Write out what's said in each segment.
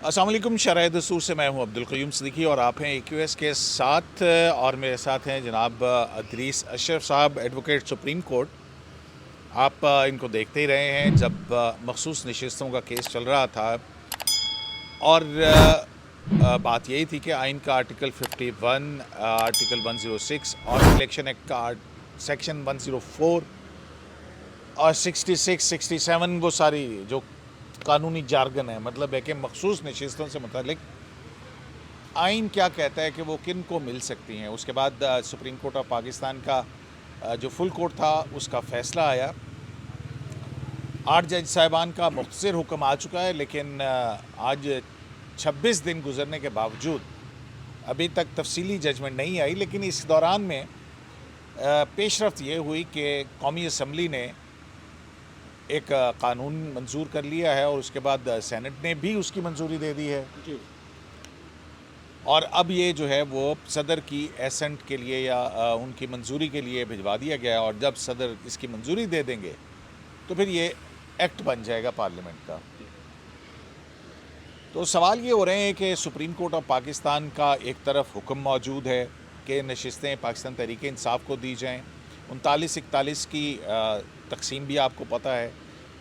السلام علیکم. شرح دستور سے میں ہوں عبدالقیوم صدیقی اور آپ ہیں AQS کے ساتھ، اور میرے ساتھ ہیں جناب ادریس اشرف صاحب، ایڈوکیٹ سپریم کورٹ. آپ ان کو دیکھتے ہی رہے ہیں جب مخصوص نشستوں کا کیس چل رہا تھا، اور بات یہی تھی کہ آئین کا آرٹیکل 51، آرٹیکل 106 اور الیکشن ایکٹ کا سیکشن 104 اور 66 67 وہ ساری جو قانونی جارگن ہے، مطلب ہے کہ مخصوص نشستوں سے متعلق آئین کیا کہتا ہے کہ وہ کن کو مل سکتی ہیں. اس کے بعد سپریم کورٹ آف پاکستان کا جو فل کورٹ تھا اس کا فیصلہ آیا. 8 جج صاحبان کا مختصر حکم آ چکا ہے، لیکن آج 26 دن گزرنے کے باوجود ابھی تک تفصیلی ججمنٹ نہیں آئی. لیکن اس دوران میں پیش رفت یہ ہوئی کہ قومی اسمبلی نے ایک قانون منظور کر لیا ہے، اور اس کے بعد سینٹ نے بھی اس کی منظوری دے دی ہے. اور اب یہ جو ہے وہ صدر کی ایسنٹ کے لیے یا ان کی منظوری کے لیے بھجوا دیا گیا ہے، اور جب صدر اس کی منظوری دے دیں گے تو پھر یہ ایکٹ بن جائے گا پارلیمنٹ کا. تو سوال یہ ہو رہے ہیں کہ سپریم کورٹ آف پاکستان کا ایک طرف حکم موجود ہے کہ نشستیں پاکستان تحریک انصاف کو دی جائیں. 39-41 کی تقسیم بھی آپ کو پتہ ہے.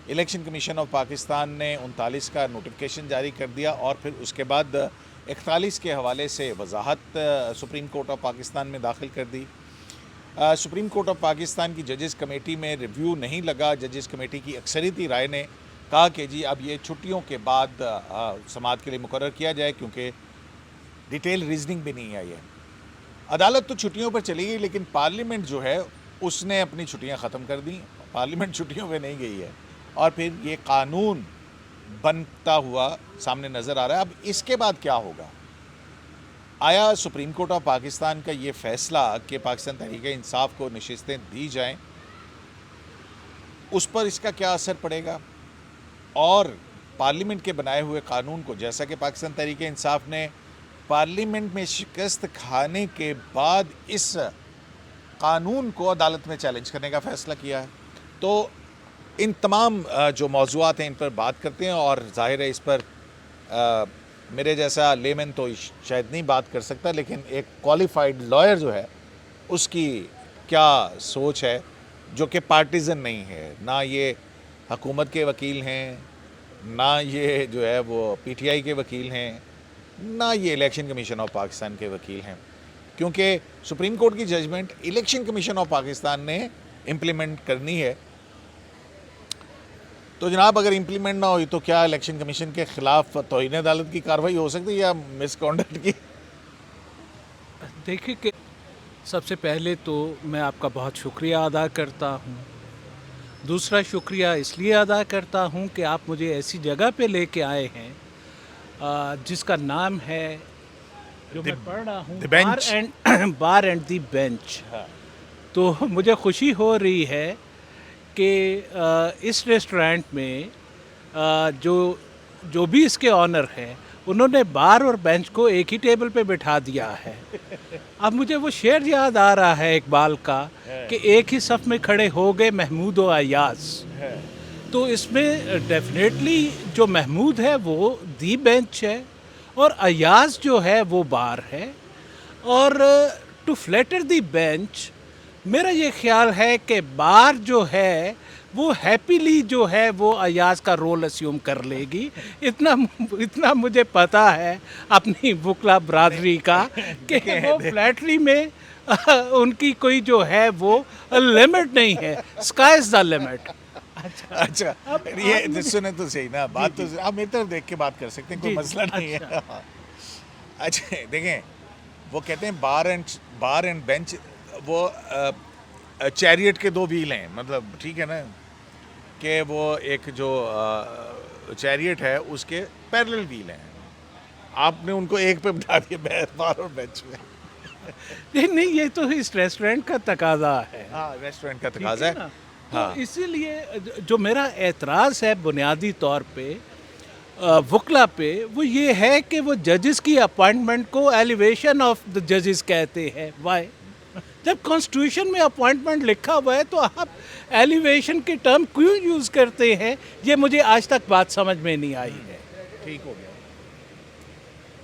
الیکشن کمیشن آف پاکستان نے 39 کا نوٹیفکیشن جاری کر دیا، اور پھر اس کے بعد 41 کے حوالے سے وضاحت سپریم کورٹ آف پاکستان میں داخل کر دی. سپریم کورٹ آف پاکستان کی ججز کمیٹی میں ریویو نہیں لگا. ججز کمیٹی کی اکثریتی رائے نے کہا کہ جی اب یہ چھٹیوں کے بعد سماعت کے لیے مقرر کیا جائے، کیونکہ ڈیٹیل ریزننگ بھی نہیں آئی ہے. عدالت تو چھٹیوں پر چلی گئی، لیکن پارلیمنٹ جو ہے اس نے اپنی چھٹیاں ختم کر دیں. پارلیمنٹ چھٹیوں پہ نہیں گئی ہے، اور پھر یہ قانون بنتا ہوا سامنے نظر آ رہا ہے. اب اس کے بعد کیا ہوگا؟ آیا سپریم کورٹ آف پاکستان کا یہ فیصلہ کہ پاکستان تحریک انصاف کو نشستیں دی جائیں، اس پر اس کا کیا اثر پڑے گا؟ اور پارلیمنٹ کے بنائے ہوئے قانون کو، جیسا کہ پاکستان تحریک انصاف نے پارلیمنٹ میں شکست کھانے کے بعد اس قانون کو عدالت میں چیلنج کرنے کا فیصلہ کیا ہے. تو ان تمام جو موضوعات ہیں ان پر بات کرتے ہیں، اور ظاہر ہے اس پر میرے جیسا لیمن تو شاید نہیں بات کر سکتا، لیکن ایک کوالیفائڈ لائر جو ہے اس کی کیا سوچ ہے، جو کہ پارٹیزن نہیں ہے. نہ یہ حکومت کے وکیل ہیں، نہ یہ جو ہے وہ PTI کے وکیل ہیں، نہ یہ الیکشن کمیشن آف پاکستان کے وکیل ہیں، کیونکہ سپریم کورٹ کی judgment election commission of Pakistan نے امپلیمنٹ کرنی ہے. تو جناب اگر امپلیمنٹ نہ ہوئی تو کیا الیکشن کمیشن کے خلاف توہین عدالت کی کارروائی ہو سکتی ہے یا مس کانڈکٹ کی؟ دیکھیں کہ سب سے پہلے تو میں آپ کا بہت شکریہ ادا کرتا ہوں. دوسرا شکریہ اس لیے ادا کرتا ہوں کہ آپ مجھے ایسی جگہ پہ لے کے آئے ہیں جس کا نام ہے، جو میں پڑھ رہا ہوں، بار اینڈ دی بینچ. تو مجھے خوشی ہو رہی ہے کہ اس ریسٹورینٹ میں جو بھی اس کے آنر ہیں، انہوں نے بار اور بینچ کو ایک ہی ٹیبل پہ بٹھا دیا ہے. اب مجھے وہ شعر یاد آ رہا ہے اقبال کا کہ ایک ہی صف میں کھڑے ہو گئے محمود و ایاز. تو اس میں ڈیفینیٹلی جو محمود ہے وہ دی بینچ ہے، اور ایاز جو ہے وہ بار ہے. اور ٹو فلیٹر دی بینچ، میرا یہ خیال ہے کہ بار جو ہے وہ ہیپیلی جو ہے وہ ایاز کا رول اسیوم کر لے گی. اتنا مجھے پتا ہے اپنی وکلا برادری کا کہ وہ فلیٹری میں ان کی کوئی جو ہے وہ لمٹ نہیں ہے. Sky is the limit. اچھا، یہ سنیں تو صحیح نا بات. تو آپ میری طرف دیکھ کے بات کر سکتے ہیں، کوئی مسئلہ نہیں ہے. اچھا دیکھیں، وہ کہتے ہیں بار اینڈ بینچ، وہ چیریٹ کے 2 ویل ہیں، مطلب ٹھیک ہے نا، کہ وہ ایک جو چیریٹ ہے اس کے پیرلل ویل ہیں. آپ نے ان کو ایک پہ بٹھا دیا، بار اور بینچ میں. نہیں، یہ تو اس ریسٹورینٹ کا تقاضا ہے. ہاں، ریسٹورینٹ کا تقاضا ہے. تو اسی لیے جو میرا اعتراض ہے بنیادی طور پہ وکلا پہ، وہ یہ ہے کہ وہ ججز کی اپوائنٹمنٹ کو ایلیویشن آف دا ججز کہتے ہیں. وائی؟ جب کانسٹیٹیوشن میں اپوائنٹمنٹ لکھا ہوا ہے تو آپ ایلیویشن کی ٹرم کیوں یوز کرتے ہیں؟ یہ مجھے آج تک بات سمجھ میں نہیں آئی ہے. ٹھیک ہو گیا.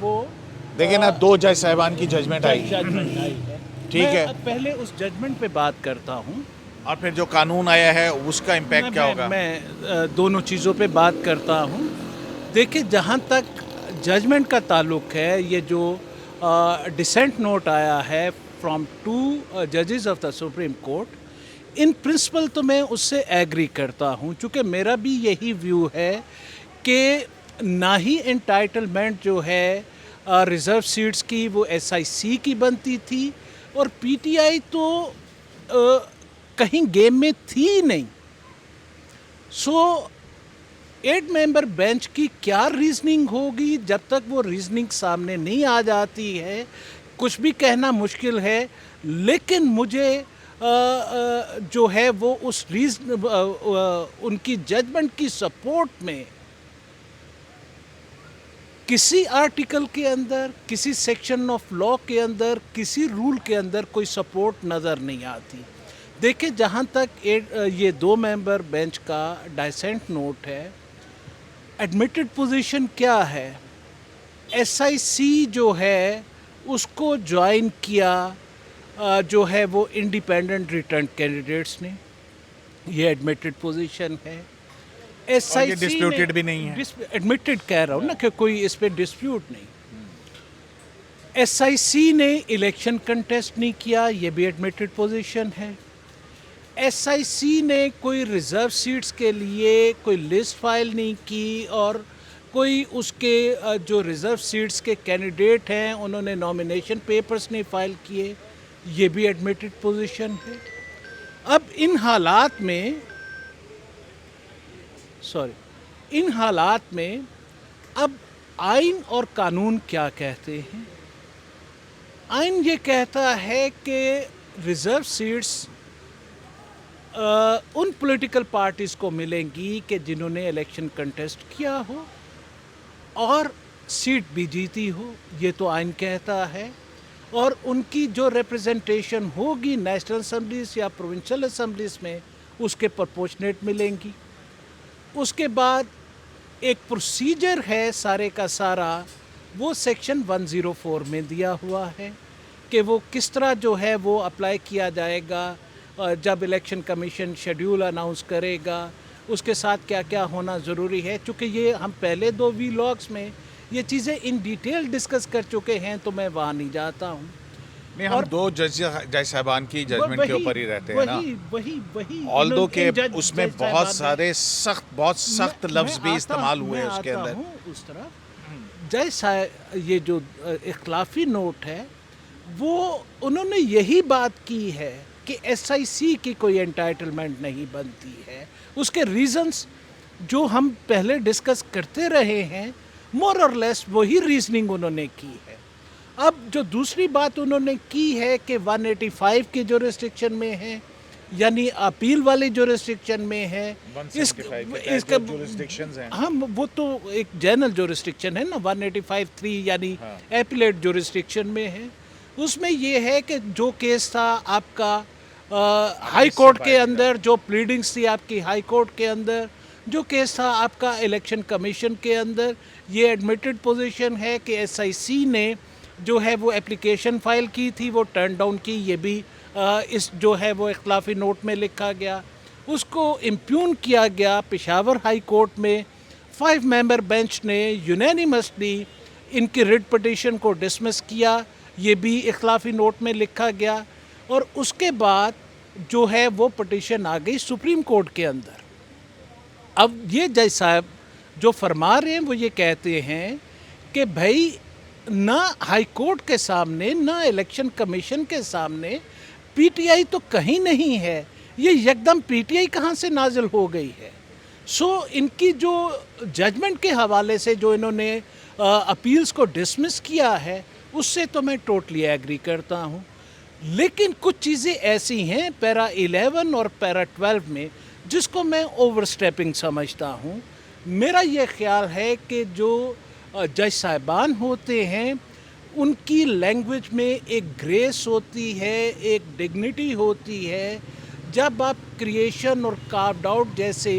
وہ دیکھیں نا 2 جج صاحبان کی ججمنٹ آئی. ججمنٹ آئی ہے. ٹھیک ہے. میں پہلے اس ججمنٹ پہ بات کرتا ہوں. اور پھر جو قانون آیا ہے اس کا امپیکٹ کیا ہوگا؟ میں دونوں چیزوں پہ بات کرتا ہوں. دیکھیں جہاں تک ججمنٹ کا تعلق ہے, یہ جو ڈسینٹ نوٹ آیا ہے فرام 2 ججز of the supreme court, in principle تو میں اس سے ایگری کرتا ہوں, چونکہ میرا بھی یہی ویو ہے کہ نہ ہی انٹائٹلمنٹ جو ہے ریزرو سیٹس کی وہ SIC کی بنتی تھی, اور PTI تو کہیں گیم میں تھی نہیں. سو 8 ممبر بینچ کی کیا ریزننگ ہوگی, جب تک وہ ریزننگ سامنے نہیں آ جاتی ہے کچھ بھی کہنا مشکل ہے. لیکن مجھے جو ہے وہ اس ان کی ججمنٹ کی سپورٹ میں کسی آرٹیکل کے اندر, کسی سیکشن آف لا کے اندر, کسی رول کے اندر کوئی سپورٹ نظر نہیں آتی. دیکھیں جہاں تک یہ 2 ممبر بینچ کا ڈائسنٹ نوٹ ہے, ایڈمیٹڈ پوزیشن کیا ہے, SIC جو ہے اس کو جوائن کیا جو ہے وہ انڈیپینڈنٹ ریٹرن کینڈیڈیٹس نے, یہ ایڈمیٹڈ پوزیشن ہے. یہ ڈسپیوٹڈ بھی نہیں ہے. ایڈمیٹڈ کہہ رہا ہوں نا کہ کوئی اس پہ ڈسپیوٹ نہیں. SIC نے الیکشن کنٹیسٹ نہیں کیا, یہ بھی ایڈمیٹڈ پوزیشن ہے. SIC نے کوئی ریزرو سیٹس کے لیے کوئی لسٹ فائل نہیں کی, اور کوئی اس کے جو ریزرو سیٹس کے کینڈیڈیٹ ہیں انہوں نے نامینیشن پیپرز نہیں فائل کیے, یہ بھی ایڈمیٹڈ پوزیشن ہے. اب ان حالات میں اب آئین اور قانون کیا کہتے ہیں. آئین یہ کہتا ہے کہ ریزرو سیٹس ان پولیٹیکل پارٹیز کو ملیں گی کہ جنہوں نے الیکشن کنٹیسٹ کیا ہو اور سیٹ بھی جیتی ہو, یہ تو آئین کہتا ہے. اور ان کی جو ریپرزنٹیشن ہوگی نیشنل اسمبلیز یا پروونشل اسمبلیز میں اس کے پرپورشنیٹ ملیں گی. اس کے بعد ایک پروسیجر ہے سارے کا سارا, وہ سیکشن 104 میں دیا ہوا ہے کہ وہ کس طرح جو ہے وہ اپلائی کیا جائے گا جب الیکشن کمیشن شیڈیول اناؤنس کرے گا, اس کے ساتھ کیا کیا ہونا ضروری ہے. چونکہ یہ ہم پہلے 2 ویلاگس میں یہ چیزیں ان ڈیٹیل ڈسکس کر چکے ہیں تو میں وہاں نہیں جاتا ہوں. نہیں, ہم 2 جج صاحبان کی ججمنٹ کے اوپر ہی رہتے ہیں نا. وہی آلدو کہ اس میں بہت سارے سخت لفظ بھی استعمال ہوئے اس کے اندر. اس طرح جیسا یہ جو اختلافی نوٹ ہے وہ انہوں نے یہی بات کی ہے کہ SIC کی کوئی انٹائٹلمنٹ نہیں بنتی ہے. اس کے ریزنز جو ہم پہلے ڈسکس کرتے رہے ہیں, مور اور لیس وہی ریزننگ انہوں نے کی ہے. اب جو دوسری بات انہوں نے کی ہے کہ 185 کی جو ریسٹرکشن میں ہے, یعنی اپیل والی جو ریسٹرکشن میں ہے, اس کا ہم وہ تو ایک جنرل جو ریسٹرکشن ہے نا 185(3) یعنی ایپلیٹ جو ریسٹرکشن میں ہے, اس میں یہ ہے کہ جو کیس تھا آپ کا ہائی کورٹ کے اندر, جو پلیڈنگز تھی آپ کی ہائی کورٹ کے اندر, جو کیس تھا آپ کا الیکشن کمیشن کے اندر, یہ ایڈمیٹڈ پوزیشن ہے کہ SIC نے جو ہے وہ اپلیکیشن فائل کی تھی وہ ٹرن ڈاؤن کی. یہ بھی اس جو ہے وہ اختلافی نوٹ میں لکھا گیا. اس کو امپیون کیا گیا پشاور ہائی کورٹ میں. 5 ممبر بینچ نے یونینیمسلی ان کی ریٹ پٹیشن کو ڈسمس کیا, یہ بھی اختلافی نوٹ میں لکھا گیا. اور اس کے بعد جو ہے وہ پٹیشن آ گئی سپریم کورٹ کے اندر. اب یہ جج صاحب جو فرما رہے ہیں وہ یہ کہتے ہیں کہ بھائی نہ ہائی کورٹ کے سامنے نہ الیکشن کمیشن کے سامنے PTI تو کہیں نہیں ہے, یہ یکدم PTI کہاں سے نازل ہو گئی ہے. سو ان کی جو ججمنٹ کے حوالے سے جو انہوں نے اپیلز کو ڈسمس کیا ہے اس سے تو میں ٹوٹلی ایگری کرتا ہوں. لیکن کچھ چیزیں ایسی ہیں پیرا 11 اور پیرا 12 میں جس کو میں اوور سٹیپنگ سمجھتا ہوں. میرا یہ خیال ہے کہ جو جج صاحبان ہوتے ہیں ان کی لینگویج میں ایک گریس ہوتی ہے, ایک ڈگنیٹی ہوتی ہے. جب آپ کریشن اور کاروڈ آؤٹ جیسے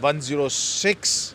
106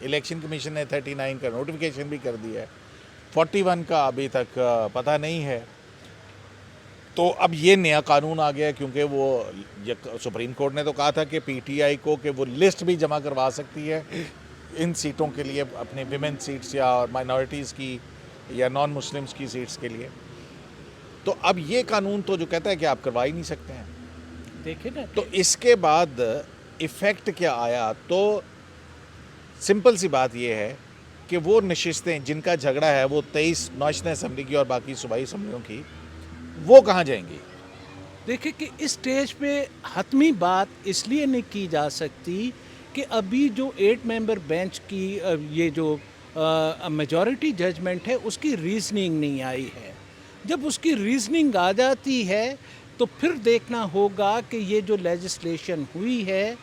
الیکشن کمیشن نے 39 کا نوٹیفیکیشن بھی کر دیا ہے, 41 کا ابھی تک پتہ نہیں ہے. تو اب یہ نیا قانون آ گیا, کیونکہ وہ سپریم کورٹ نے تو کہا تھا کہ پی ٹی آئی کو کہ وہ لسٹ بھی جمع کروا سکتی ہے ان سیٹوں کے لیے, اپنے ویمن سیٹس یا مائنورٹیز کی یا نان مسلمس کی سیٹس کے لیے. تو اب یہ قانون تو جو کہتا ہے کہ آپ کروا ہی نہیں سکتے ہیں. دیکھیں نا, تو اس کے بعد ایفیکٹ کیا آیا؟ تو سمپل سی بات یہ ہے کہ وہ نشستیں جن کا جھگڑا ہے وہ 23 نیشنل اسمبلی کی اور باقی صوبائی اسمبلیوں کی, وہ کہاں جائیں گی؟ دیکھیں کہ اس سٹیج پہ حتمی بات اس لیے نہیں کی جا سکتی کہ ابھی جو 8 ممبر بینچ کی یہ جو میجورٹی ججمنٹ ہے اس کی ریزننگ نہیں آئی ہے. جب اس کی ریزننگ آ جاتی ہے تو پھر دیکھنا ہوگا کہ یہ جو لیجسلیشن ہوئی ہے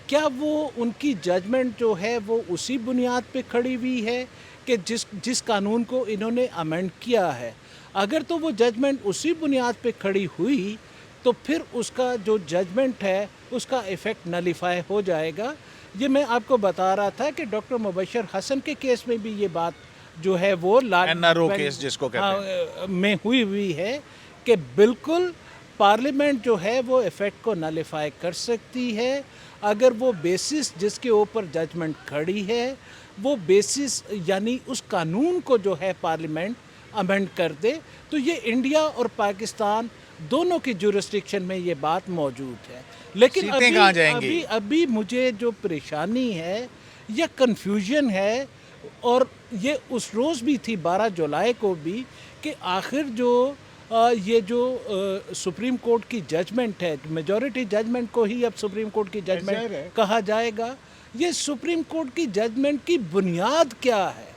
کیا وہ ان کی ججمنٹ جو ہے وہ اسی بنیاد پہ کھڑی ہوئی ہے کہ جس قانون کو انہوں نے امینڈ کیا ہے. اگر تو وہ ججمنٹ اسی بنیاد پہ کھڑی ہوئی تو پھر اس کا جو ججمنٹ ہے اس کا ایفیکٹ نلیفائی ہو جائے گا. یہ میں آپ کو بتا رہا تھا کہ ڈاکٹر مبشر حسن کے کیس میں بھی یہ بات جو ہے وہ NRO کیس جس کو کہتے ہیں میں ہوئی ہے کہ بالکل پارلیمنٹ جو ہے وہ ایفیکٹ کو نلیفائی کر سکتی ہے اگر وہ بیسس جس کے اوپر ججمنٹ کھڑی ہے وہ بیسس یعنی اس قانون کو جو ہے پارلیمنٹ امینڈ کر دے. تو یہ انڈیا اور پاکستان دونوں کی جورسڈکشن میں یہ بات موجود ہے. لیکن ابھی مجھے جو پریشانی ہے یا کنفیوژن ہے, اور یہ اس روز بھی تھی 12 جولائی کو بھی, کہ آخر جو یہ جو سپریم کورٹ کی ججمنٹ ہے, میجورٹی ججمنٹ کو ہی اب سپریم کورٹ کی ججمنٹ کہا جائے گا, یہ سپریم کورٹ کی ججمنٹ کی بنیاد کیا ہے؟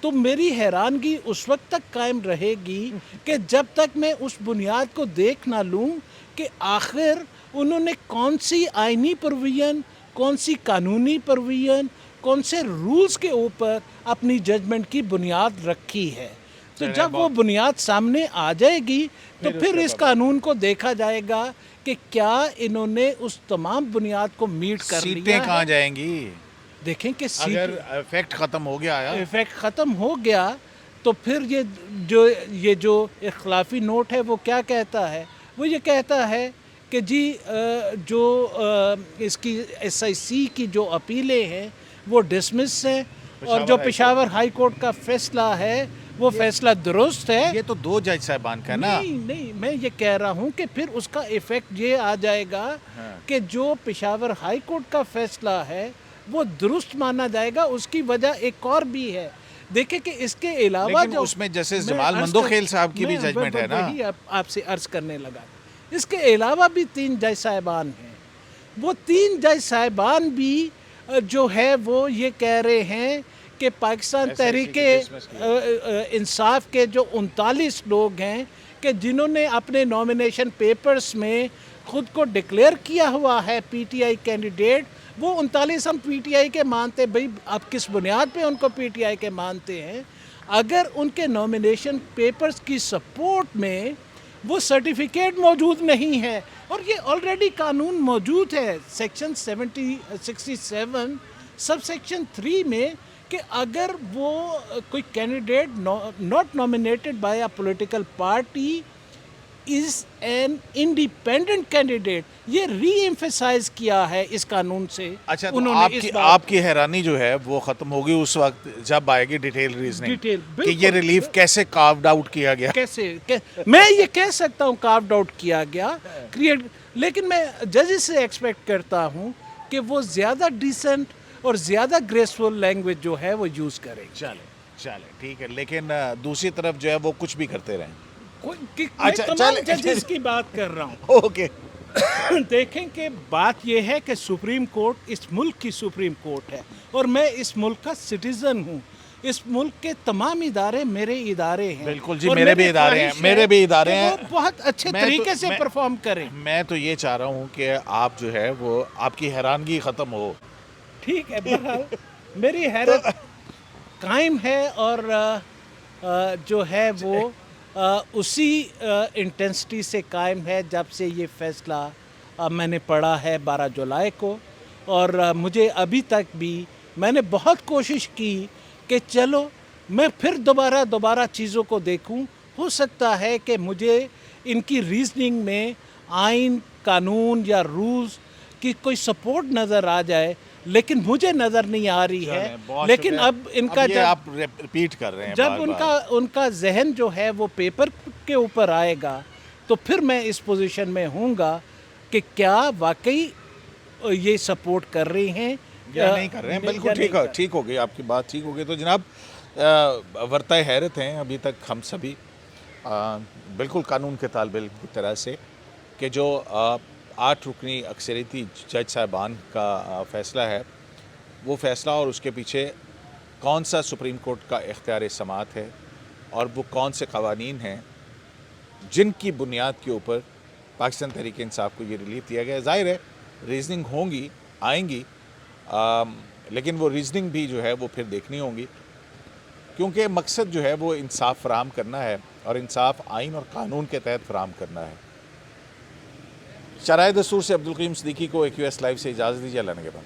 تو میری حیرانگی اس وقت تک قائم رہے گی کہ جب تک میں اس بنیاد کو دیکھ نہ لوں کہ آخر انہوں نے کون سی آئینی پروویژن, کون سی قانونی پروویژن, کون سے رولز کے اوپر اپنی ججمنٹ کی بنیاد رکھی ہے. تو جب وہ بنیاد سامنے آ جائے گی تو پھر اس قانون کو دیکھا جائے گا کہ کیا انہوں نے اس تمام بنیاد کو میٹ کر لیا ہے. سیٹیں کہاں جائیں گی؟ دیکھیں کہ اگر ایفیکٹ ختم ہو گیا, ایفیکٹ ختم ہو گیا تو پھر یہ جو اختلافی نوٹ ہے وہ کیا کہتا ہے؟ وہ یہ کہتا ہے کہ جی جو اس کی SIC کی جو اپیلیں ہیں وہ ڈسمس ہیں, اور جو پشاور ہائی کورٹ کا فیصلہ ہے وہ فیصلہ درست ہے. یہ تو 2 جج صاحبان کا نا. نہیں, میں یہ کہہ رہا ہوں کہ پھر اس کا ایفیکٹ یہ آ جائے گا کہ جو پشاور ہائی کورٹ کا فیصلہ ہے وہ درست مانا جائے گا. اس کی وجہ ایک اور بھی ہے, دیکھیں کہ اس کے علاوہ لیکن اس میں جسٹس جمال مندوخیل صاحب کی بھی ججمنٹ ہے نا. وہی آپ سے عرض کرنے لگا, اس کے علاوہ بھی 3 جج صاحبان ہیں. وہ 3 جج صاحبان بھی جو ہے وہ یہ کہہ رہے ہیں کہ پاکستان تحریک انصاف کے جو 39 لوگ ہیں کہ جنہوں نے اپنے نومینیشن پیپرز میں خود کو ڈکلیئر کیا ہوا ہے PTI کینڈیڈیٹ, وہ 39 ہم PTI کے مانتے ہیں. بھئی آپ کس بنیاد پہ ان کو PTI کے مانتے ہیں؟ اگر ان کے نومینیشن پیپرز کی سپورٹ میں وہ سرٹیفکیٹ موجود نہیں ہے, اور یہ آلریڈی قانون موجود ہے سیکشن 67 سب سیکشن 3 میں, کہ اگر وہ کوئی candidate not nominated by a political party is an independent candidate, یہ ری ایمفیسائز کیا ہے اس قانون سے. اچھا, تو آپ کی حیرانی جو ہے وہ ختم ہوگی اس وقت جب آئے گی ڈیٹیل ریزننگ کہ یہ ریلیف کیسے کاروڈ آؤٹ کیا گیا. کیسے میں یہ کہہ سکتا ہوں کاروڈ آؤٹ کیا گیا, لیکن میں ججز سے ایکسپیکٹ کرتا ہوں کہ وہ زیادہ ڈیسنٹ اور زیادہ گریسفل لینگویج جو ہے وہ یوز کریں. چلے ٹھیک ہے, لیکن دوسری طرف جو ہے وہ کچھ بھی کرتے رہیں. میں تمام ججز کی بات کر رہا ہوں. اوکے, دیکھیں کہ بات یہ ہے کہ سپریم کورٹ اس ملک کی سپریم کورٹ ہے, اور میں اس ملک کا سٹیزن ہوں. اس ملک کے تمام ادارے میرے ادارے ہیں. بالکل جی, میرے بھی ادارے ہیں, وہ بہت اچھے طریقے سے پرفارم کریں. میں تو یہ چاہ رہا ہوں کہ آپ جو ہے وہ آپ کی حیرانگی ختم ہو. ٹھیک ہے, بہرحال میری حیرت قائم ہے, اور جو ہے وہ اسی انٹینسٹی سے قائم ہے جب سے یہ فیصلہ میں نے پڑھا ہے 12 جولائی کو, اور مجھے ابھی تک بھی میں نے بہت کوشش کی کہ چلو میں پھر دوبارہ چیزوں کو دیکھوں. ہو سکتا ہے کہ مجھے ان کی ریزننگ میں آئین قانون یا رولز کی کوئی سپورٹ نظر آ جائے, لیکن مجھے نظر نہیں آ رہی ہے. لیکن اب ان کا یہ آپ ریپیٹ کر رہے ہیں جب بار بار. ان کا ذہن جو ہے وہ پیپر کے اوپر آئے گا تو پھر میں اس پوزیشن میں ہوں گا کہ کیا واقعی یہ سپورٹ کر رہی ہیں یا نہیں کر رہے ہیں. بالکل ٹھیک ہو گئی آپ کی بات, ٹھیک ہو گئی. تو جناب ورطۂ حیرت ہیں ابھی تک ہم سبھی, بالکل قانون کے طالب علم کی طرح سے, کہ جو 8 رکنی اکثریتی جج صاحبان کا فیصلہ ہے, وہ فیصلہ اور اس کے پیچھے کون سا سپریم کورٹ کا اختیار سماعت ہے اور وہ کون سے قوانین ہیں جن کی بنیاد کے اوپر پاکستان تحریک انصاف کو یہ ریلیف دیا گیا. ظاہر ہے ریزننگ ہوں گی, آئیں گی, لیکن وہ ریزننگ بھی جو ہے وہ پھر دیکھنی ہوں گی, کیونکہ مقصد جو ہے وہ انصاف فراہم کرنا ہے, اور انصاف آئین اور قانون کے تحت فراہم کرنا ہے. شرائع دستور سے عبدالقیوم صدیقی کو AQS لائیو سے اجازت دیجیے. اللہ نگہبان.